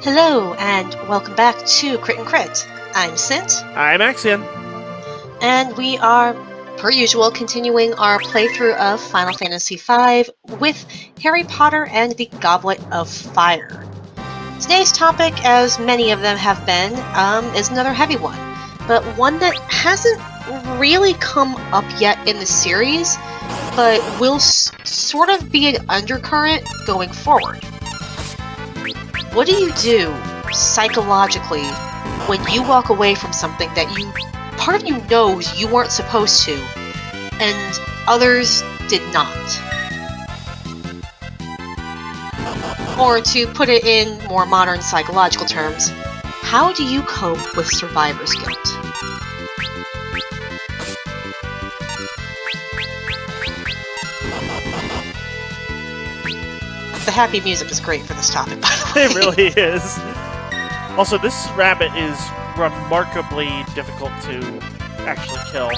Hello, and welcome back to Crit and Crit. I'm Scint, I'm Axion. and we are, per usual, continuing our playthrough of Final Fantasy V with Harry Potter and the Goblet of Fire. Today's topic, as many of them have been, is another heavy one, but one that hasn't really come up yet in the series, but will sort of be an undercurrent going forward. What do you do psychologically when you walk away from something that part of you knows you weren't supposed to, and others did not? Or to put it in more modern psychological terms, how do you cope with survivor's guilt? The happy music is great for this topic, by the way. It really is. Also, this rabbit is remarkably difficult to actually kill.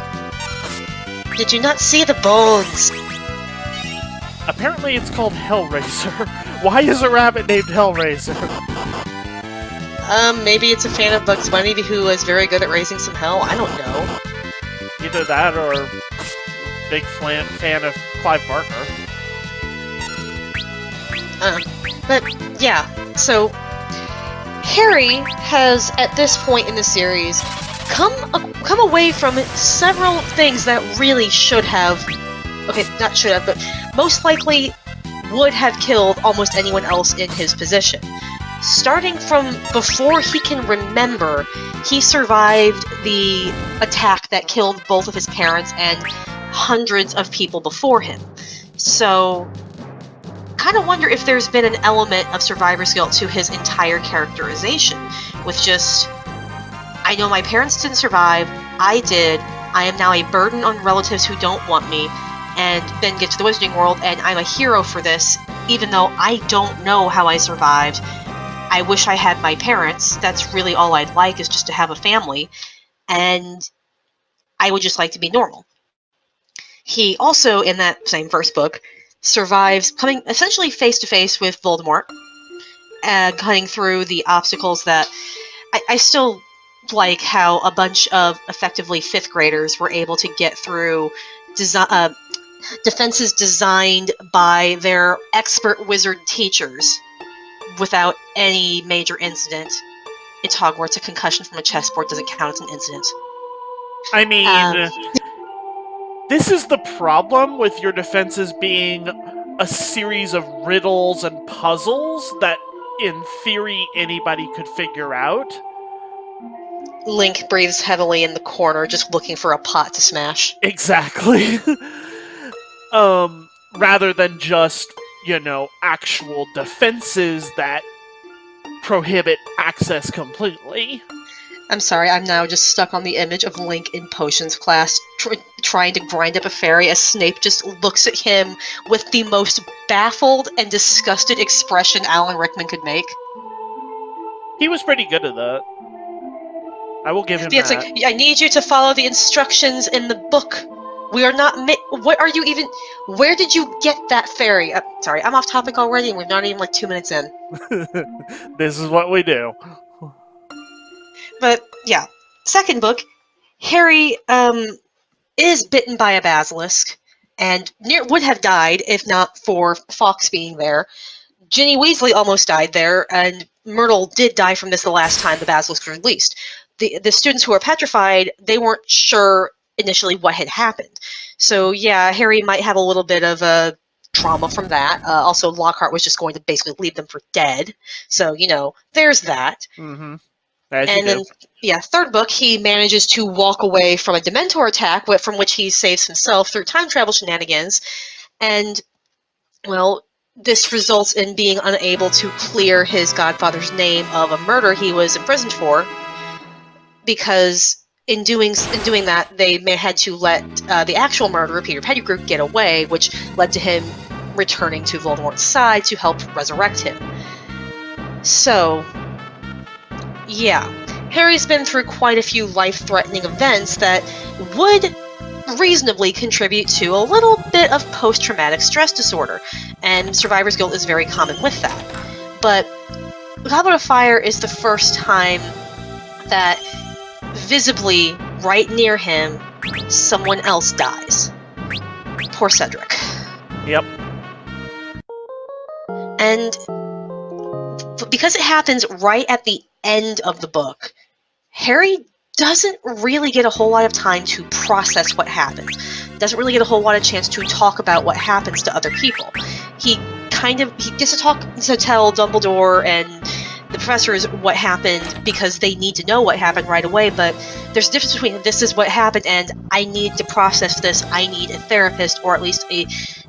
Did you not see the bones? Apparently it's called Hellraiser. Why is a rabbit named Hellraiser? Maybe it's a fan of Bugs Bunny who is very good at raising some hell. I don't know. Either that or big fan of Clive Barker. But yeah, so Harry has, at this point in the series, come away from several things that really should have, not should have, but most likely would have killed almost anyone else in his position. Starting from before he can remember, he survived the attack that killed both of his parents and hundreds of people before him. So kind of wonder if there's been an element of survivor's guilt to his entire characterization, with just, I know my parents didn't survive, I did, I am now a burden on relatives who don't want me, and then get to the Wizarding World, and I'm a hero for this, even though I don't know how I survived. I wish I had my parents, that's really all I'd like, is just to have a family, and I would just like to be normal. He also, in that same first book, survives coming essentially face-to-face with Voldemort, cutting through the obstacles that I still like how a bunch of effectively 5th graders were able to get through defenses designed by their expert wizard teachers without any major incident. It's Hogwarts. A concussion from a chessboard doesn't count as an incident. I mean, this is the problem with your defenses being a series of riddles and puzzles that, in theory, anybody could figure out. Link breathes heavily in the corner, just looking for a pot to smash. Exactly. Rather than just, actual defenses that prohibit access completely. I'm sorry, I'm now just stuck on the image of Link in potions class trying to grind up a fairy as Snape just looks at him with the most baffled and disgusted expression Alan Rickman could make. He was pretty good at that. I will give him that. It's like, I need you to follow the instructions in the book. We are not what are you even... Where did you get that fairy? Sorry, I'm off topic already and we're not even 2 minutes in. This is what we do. But, yeah. Second book, Harry, is bitten by a basilisk, and would have died if not for Fawkes being there. Ginny Weasley almost died there, and Myrtle did die from this the last time the basilisk was released. The students who were petrified, they weren't sure initially what had happened. So, yeah, Harry might have a little bit of a trauma from that. Also, Lockhart was just going to basically leave them for dead. So, there's that. Mm-hmm. And then, third book, he manages to walk away from a Dementor attack, from which he saves himself through time travel shenanigans. And, well, this results in being unable to clear his godfather's name of a murder he was imprisoned for, because in doing that, they had to let the actual murderer, Peter Pettigrew, get away, which led to him returning to Voldemort's side to help resurrect him. So, yeah, Harry's been through quite a few life-threatening events that would reasonably contribute to a little bit of post-traumatic stress disorder, and survivor's guilt is very common with that. But Goblet of Fire is the first time that visibly, right near him, someone else dies. Poor Cedric. Yep. And because it happens right at the end of the book, Harry doesn't really get a whole lot of time to process what happened. Doesn't really get a whole lot of chance to talk about what happens to other people. He gets to tell Dumbledore and the professors what happened because they need to know what happened right away, but there's a difference between this is what happened and I need to process this, I need a therapist, or at least a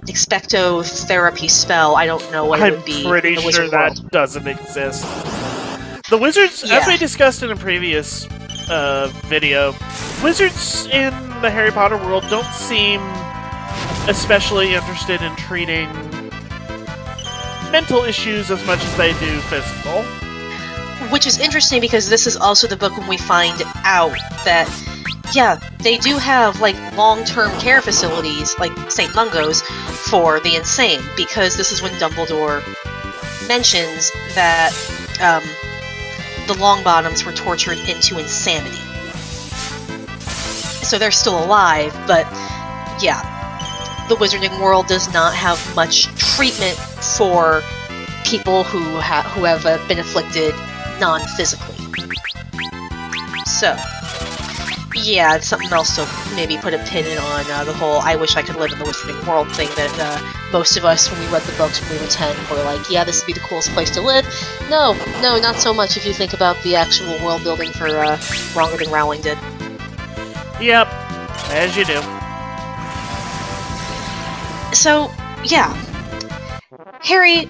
expecto therapy spell. I don't know what it would be. I'm pretty sure that doesn't exist. The wizards, as we discussed in a previous video, wizards in the Harry Potter world don't seem especially interested in treating mental issues as much as they do physical. Which is interesting because this is also the book when we find out that, yeah, they do have, like, long-term care facilities, like St. Mungo's, for the insane, because this is when Dumbledore mentions that, the Longbottoms were tortured into insanity. So they're still alive, but, yeah, the wizarding world does not have much treatment for people who have been afflicted non-physically. So, yeah, it's something else to maybe put a pin in on the whole I wish I could live in the wizarding world thing that most of us, when we read the books when we were 10, were like, yeah, this would be the coolest place to live. No, not so much if you think about the actual world building for longer than Rowling did. Yep, as you do. So, yeah. Harry,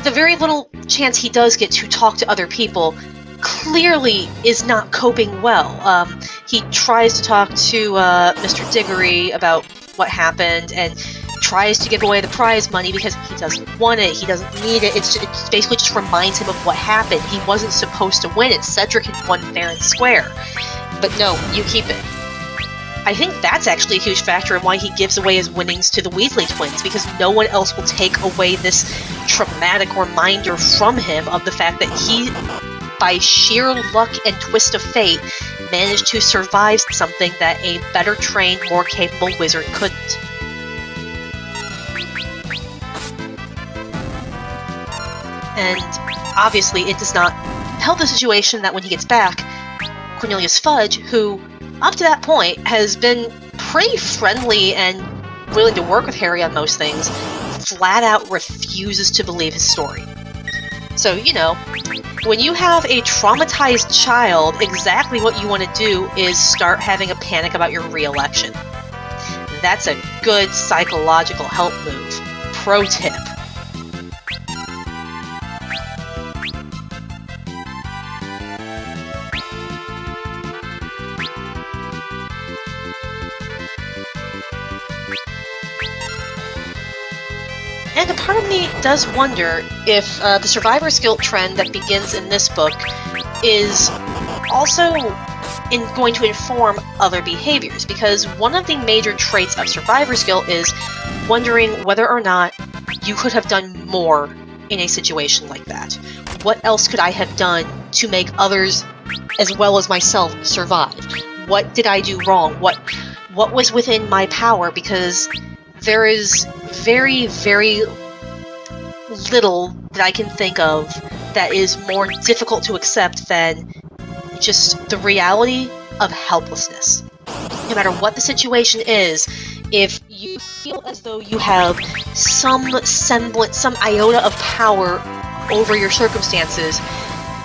the very little chance he does get to talk to other people, clearly is not coping well. He tries to talk to Mr. Diggory about what happened, and tries to give away the prize money because he doesn't want it, he doesn't need it. It basically just reminds him of what happened. He wasn't supposed to win it. Cedric had won fair and square. But no, you keep it. I think that's actually a huge factor in why he gives away his winnings to the Weasley twins, because no one else will take away this traumatic reminder from him of the fact that he, by sheer luck and twist of fate, managed to survive something that a better trained, more capable wizard couldn't. And obviously it does not help the situation that when he gets back, Cornelius Fudge, who up to that point has been pretty friendly and willing to work with Harry on most things, flat out refuses to believe his story. So, you know, when you have a traumatized child, exactly what you want to do is start having a panic about your re-election. That's a good psychological help move. Pro tip. And a part of me does wonder if the survivor's guilt trend that begins in this book is also going to inform other behaviors, because one of the major traits of survivor's guilt is wondering whether or not you could have done more in a situation like that. What else could I have done to make others, as well as myself, survive? What did I do wrong? What was within my power? Because there is very, very little that I can think of that is more difficult to accept than just the reality of helplessness. No matter what the situation is, if you feel as though you have some semblance, some iota of power over your circumstances,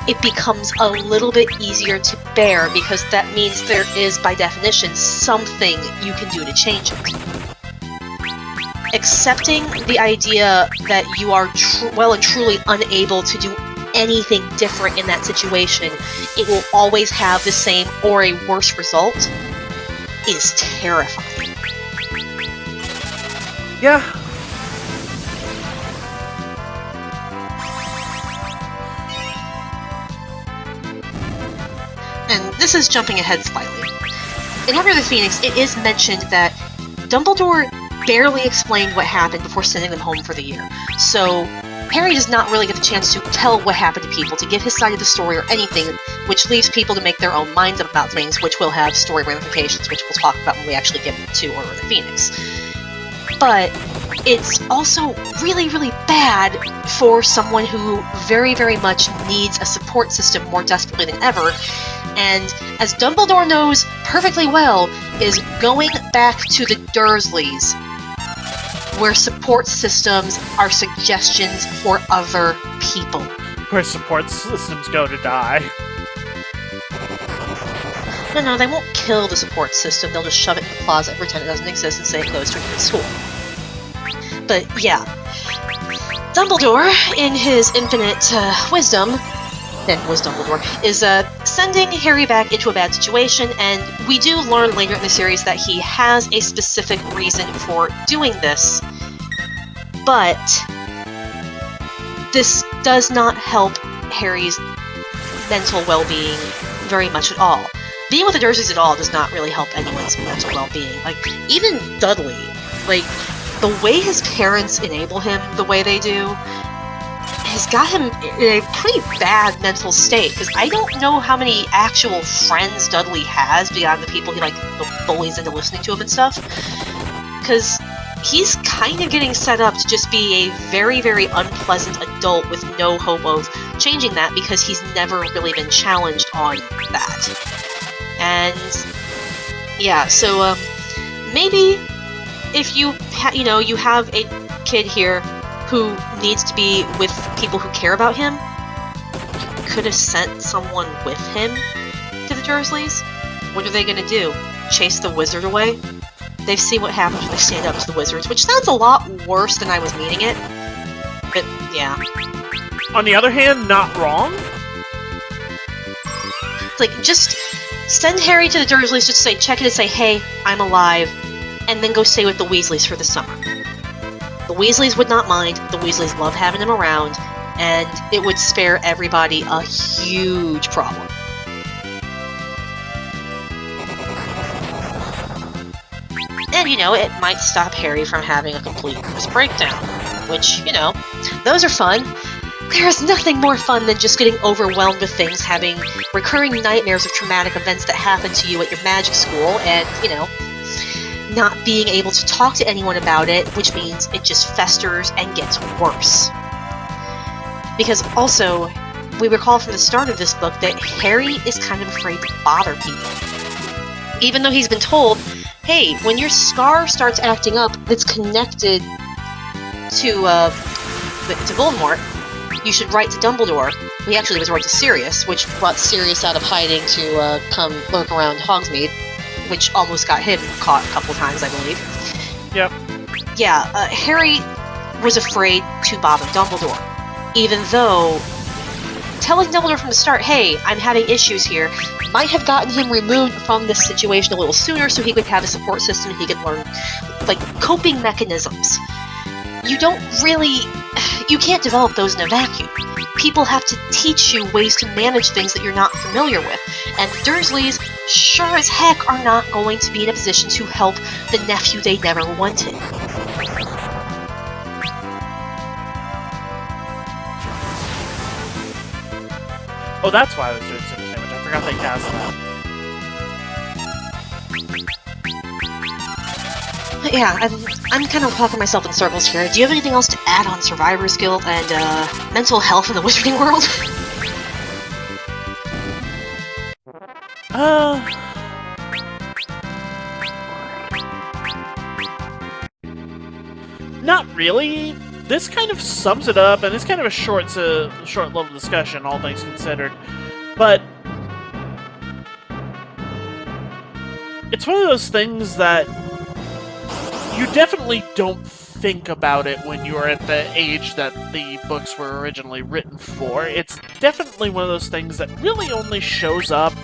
it becomes a little bit easier to bear, because that means there is, by definition, something you can do to change it. Accepting the idea that you are well and truly unable to do anything different in that situation, it will always have the same or a worse result, is terrifying. Yeah. And this is jumping ahead slightly. In Order of the Phoenix, it is mentioned that Dumbledore barely explained what happened before sending them home for the year. So, Harry does not really get the chance to tell what happened to people, to give his side of the story or anything, which leaves people to make their own minds up about things, which will have story ramifications, which we'll talk about when we actually get to Order of the Phoenix. But it's also really, really bad for someone who very, very much needs a support system more desperately than ever, and as Dumbledore knows perfectly well, is going back to the Dursleys, where support systems are suggestions for other people. Where support systems go to die. No, they won't kill the support system, they'll just shove it in the closet, pretend it doesn't exist, and say it goes to a different school. But yeah, Dumbledore, in his infinite wisdom, and was Dumbledore, is sending Harry back into a bad situation, and we do learn later in the series that he has a specific reason for doing this, but this does not help Harry's mental well-being very much at all. Being with the Dursleys at all does not really help anyone's mental well-being. Like, even Dudley, like, the way his parents enable him the way they do has got him in a pretty bad mental state, because I don't know how many actual friends Dudley has beyond the people he, like, bullies into listening to him and stuff, because he's kind of getting set up to just be a very, very unpleasant adult with no hope of changing that, because he's never really been challenged on that. And yeah, so maybe if you you have a kid here who needs to be with people who care about him, you could have sent someone with him to the Dursleys. What are they going to do? Chase the wizard away? They've seen what happens when they stand up to the wizards, which sounds a lot worse than I was meaning it. But yeah. On the other hand, not wrong. Like, just send Harry to the Dursleys, just say, check it and say, hey, I'm alive, and then go stay with the Weasleys for the summer. The Weasleys would not mind, the Weasleys love having him around, and it would spare everybody a huge problem. And, it might stop Harry from having a complete nervous breakdown, which, those are fun. There is nothing more fun than just getting overwhelmed with things, having recurring nightmares of traumatic events that happen to you at your magic school, and, not being able to talk to anyone about it, which means it just festers and gets worse. Because also, we recall from the start of this book that Harry is kind of afraid to bother people. Even though he's been told, hey, when your scar starts acting up that's connected to Voldemort, you should write to Dumbledore. He actually was right to Sirius, which brought Sirius out of hiding to come lurk around Hogsmeade, which almost got him caught a couple times, I believe. Yep. Yeah, Harry was afraid to bother Dumbledore, even though telling Dumbledore from the start, hey, I'm having issues here, might have gotten him removed from this situation a little sooner so he could have a support system and he could learn, like, coping mechanisms. You can't develop those in a vacuum. People have to teach you ways to manage things that you're not familiar with, and the Dursleys sure as heck are not going to be in a position to help the nephew they never wanted. Oh, that's why I was doing Super Sandwich. I forgot they cast that. Yeah, I'm kind of talking myself in circles here. Do you have anything else to add on Survivor's Guild and mental health in the wizarding world? Not really. This kind of sums it up, and it's kind of a short little discussion, all things considered. But it's one of those things that you definitely don't think about it when you're at the age that the books were originally written for. It's definitely one of those things that really only shows up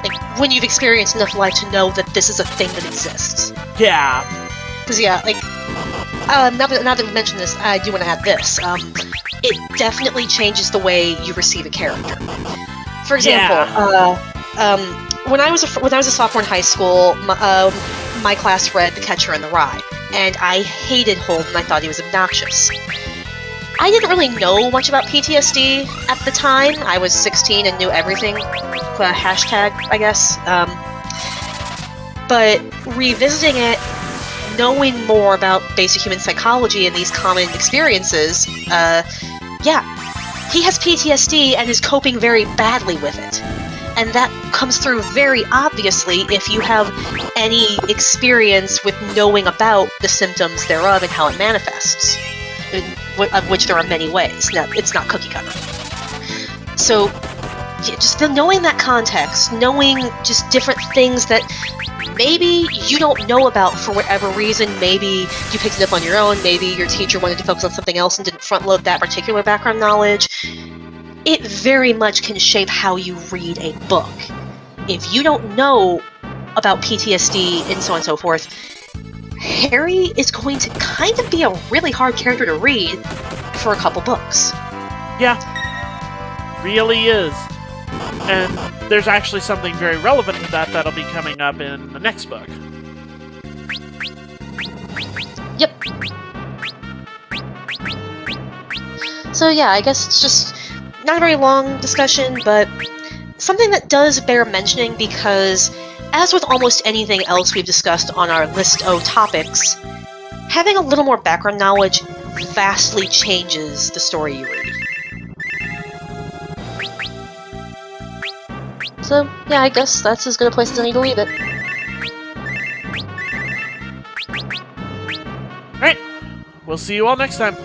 like, when you've experienced enough life to know that this is a thing that exists. Yeah. Because, yeah, like, now that we mentioned this, I do want to add this. It definitely changes the way you receive a character. For example, when I was a sophomore in high school, my class read The Catcher in the Rye. and I hated Holden. I thought he was obnoxious. I didn't really know much about PTSD at the time. I was 16 and knew everything. Hashtag, I guess. But revisiting it, knowing more about basic human psychology and these common experiences, yeah, he has PTSD and is coping very badly with it. And that comes through very obviously if you have any experience with knowing about the symptoms thereof and how it manifests, of which there are many ways. Now, it's not cookie cutter. So, yeah, just knowing that context, knowing just different things that maybe you don't know about for whatever reason, maybe you picked it up on your own, maybe your teacher wanted to focus on something else and didn't front-load that particular background knowledge, it very much can shape how you read a book. If you don't know about PTSD and so on and so forth, Harry is going to kind of be a really hard character to read for a couple books. Yeah, really is. And there's actually something very relevant to that that'll be coming up in the next book. Yep. So yeah, I guess it's just not a very long discussion, but something that does bear mentioning because, as with almost anything else we've discussed on our list O topics, having a little more background knowledge vastly changes the story you read. So, yeah, I guess that's as good a place as any to leave it. Alright, we'll see you all next time.